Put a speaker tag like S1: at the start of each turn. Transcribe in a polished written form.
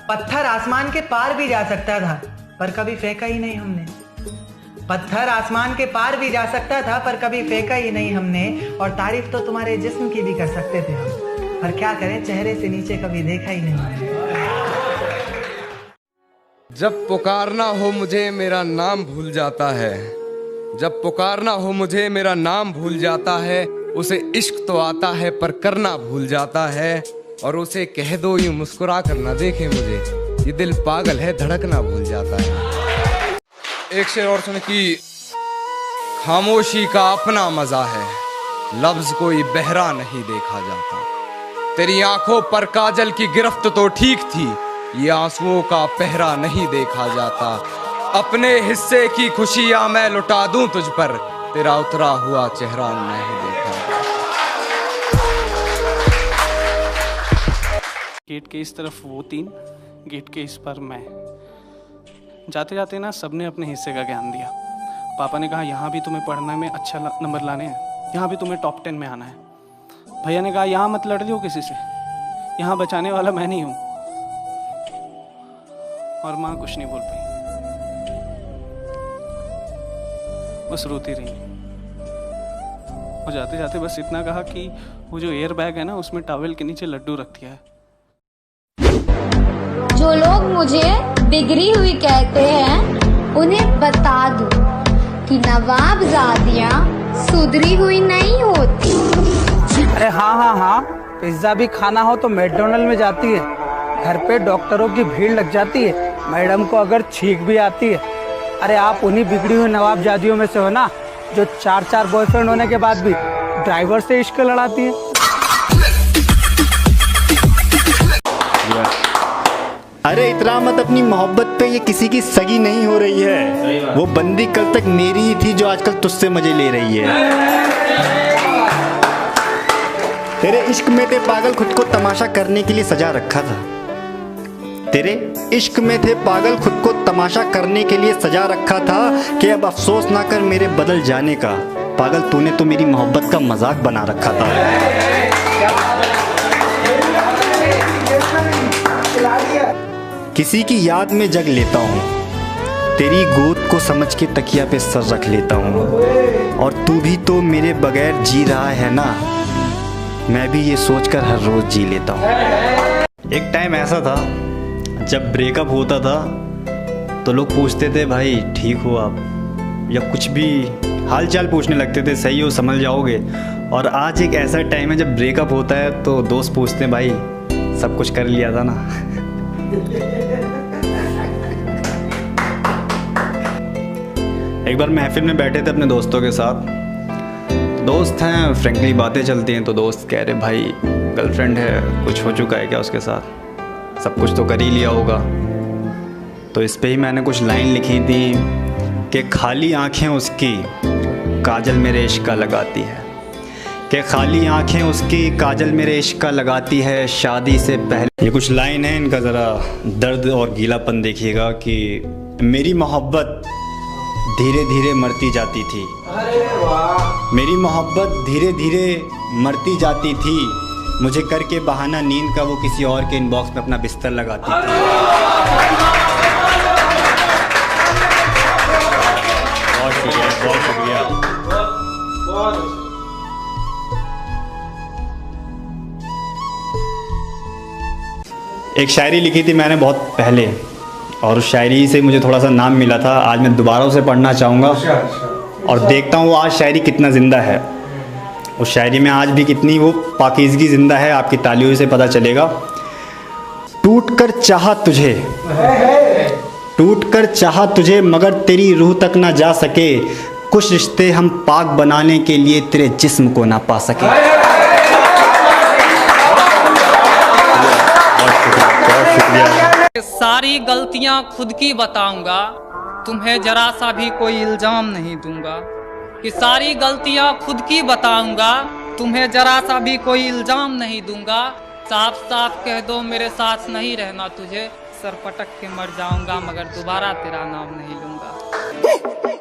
S1: पत्थर आसमान के पार भी जा सकता था पर कभी फेंका ही नहीं हमने। पत्थर आसमान के पार भी जा सकता था पर कभी फेंका ही नहीं हमने। और तारीफ तो तुम्हारे जिस्म की भी कर सकते थे हम, पर क्या करें चेहरे से नीचे कभी देखा ही नहीं।
S2: जब पुकारना हो मुझे मेरा नाम भूल जाता है, जब पुकारना हो मुझे मेरा नाम भूल जाता है। उसे इश्क तो आता है पर करना भूल जाता है। और उसे कह दो यूं मुस्कुरा कर ना देखे मुझे, ये दिल पागल है धड़कना भूल जाता है। एक शेर और सुन कि खामोशी का अपना मजा है, लफ्ज कोई बहरा नहीं देखा जाता। तेरी आंखों पर काजल की गिरफ्त तो ठीक थी, ये आंसुओं का पहरा नहीं देखा जाता। अपने हिस्से की खुशियां मैं लुटा दूं तुझ पर, तेरा उतरा हुआ चेहरा नहीं देखा।
S3: गेट के इस तरफ वो 3, गेट के इस पर मैं। जाते जाते ना सबने अपने हिस्से का ज्ञान दिया। पापा ने कहा यहाँ भी तुम्हें पढ़ने में अच्छा नंबर लाने हैं, यहाँ भी तुम्हें टॉप 10 में आना है। भैया ने कहा यहाँ मत लड़ लियो किसी से, यहाँ बचाने वाला मैं नहीं हूँ। और माँ कुछ नहीं बोल पाई, बस रोती रही। और जाते जाते बस इतना कहा कि वो जो एयर बैग है ना उसमें टॉवेल के नीचे लड्डू रख दिया है।
S4: जो लोग मुझे बिगड़ी हुई कहते हैं उन्हें बता दूं कि नवाबजादियाँ सुधरी हुई नहीं होती।
S5: अरे हाँ, पिज्जा भी खाना हो तो मैकडॉनल्ड में जाती है। घर पे डॉक्टरों की भीड़ लग जाती है, मैडम को अगर छींक भी आती है। अरे आप उन्हीं बिगड़ी हुई नवाबजादियों में से हो ना, जो 4 बॉयफ्रेंड होने के बाद भी ड्राइवर से इश्क लड़ाती है।
S6: अरे इतना मत अपनी मोहब्बत पे, ये किसी की सगी नहीं हो रही है। वो बंदी कल तक मेरी ही थी जो आजकल तुझसे मजे ले रही है। तेरे इश्क में थे पागल, खुद को तमाशा करने के लिए सजा रखा था। तेरे इश्क में थे पागल, खुद को तमाशा करने के लिए सजा रखा था कि अब अफसोस ना कर मेरे बदल जाने का। पागल तूने तो मेरी मोहब्बत का मजाक बना रखा था। किसी की याद में जग लेता हूँ, तेरी गोद को समझ के तकिया पे सर रख लेता हूँ। और तू भी तो मेरे बगैर जी रहा है ना, मैं भी ये सोचकर हर रोज जी लेता हूँ। एक टाइम ऐसा था जब ब्रेकअप होता था तो लोग पूछते थे भाई ठीक हो आप, या कुछ भी हाल चाल पूछने लगते थे, सही हो संभल जाओगे। और आज एक ऐसा टाइम है जब ब्रेकअप होता है तो दोस्त पूछते हैं भाई सब कुछ कर लिया था ना। एक बार महफिल में बैठे थे अपने दोस्तों के साथ, दोस्त हैं फ्रेंकली बातें चलती हैं, तो दोस्त कह रहे भाई गर्लफ्रेंड है, कुछ हो चुका है क्या उसके साथ, सब कुछ तो कर ही लिया होगा। तो इस पे ही मैंने कुछ लाइन लिखी थी कि खाली आंखें उसकी काजल मेरे इश्क का लगाती है, कि खाली आंखें उसकी काजल मेरे इश्क का लगाती है शादी से पहले। ये कुछ लाइन है, इनका ज़रा दर्द और गीलापन देखिएगा कि मेरी मोहब्बत धीरे धीरे मरती जाती थी, मेरी मोहब्बत धीरे धीरे मरती जाती थी, मुझे करके बहाना नींद का वो किसी और के इनबॉक्स में अपना बिस्तर लगाती थी। बहुत शुक्रिया, बहुत शुक्रिया। एक शायरी लिखी थी मैंने बहुत पहले, और उस शायरी से मुझे थोड़ा सा नाम मिला था। आज मैं दोबारा उसे पढ़ना चाहूँगा और देखता हूँ आज शायरी कितना ज़िंदा है। उस शायरी में आज भी कितनी वो पाकीज़गी ज़िंदा है, आपकी तालियों से पता चलेगा। टूट कर चाहा तुझे, टूट कर चाहा तुझे मगर तेरी रूह तक ना जा सके, कुछ रिश्ते हम पाक बनाने के लिए तेरे जिस्म को ना पा सके।
S7: सारी गलतियां खुद की बताऊंगा, तुम्हें जरा सा भी कोई इल्जाम नहीं दूंगा। कि सारी गलतियां खुद की बताऊंगा, तुम्हें जरा सा भी कोई इल्जाम नहीं दूंगा। साफ साफ कह दो मेरे साथ नहीं रहना तुझे, सर पटक के मर जाऊंगा मगर दोबारा तेरा नाम नहीं लूंगा।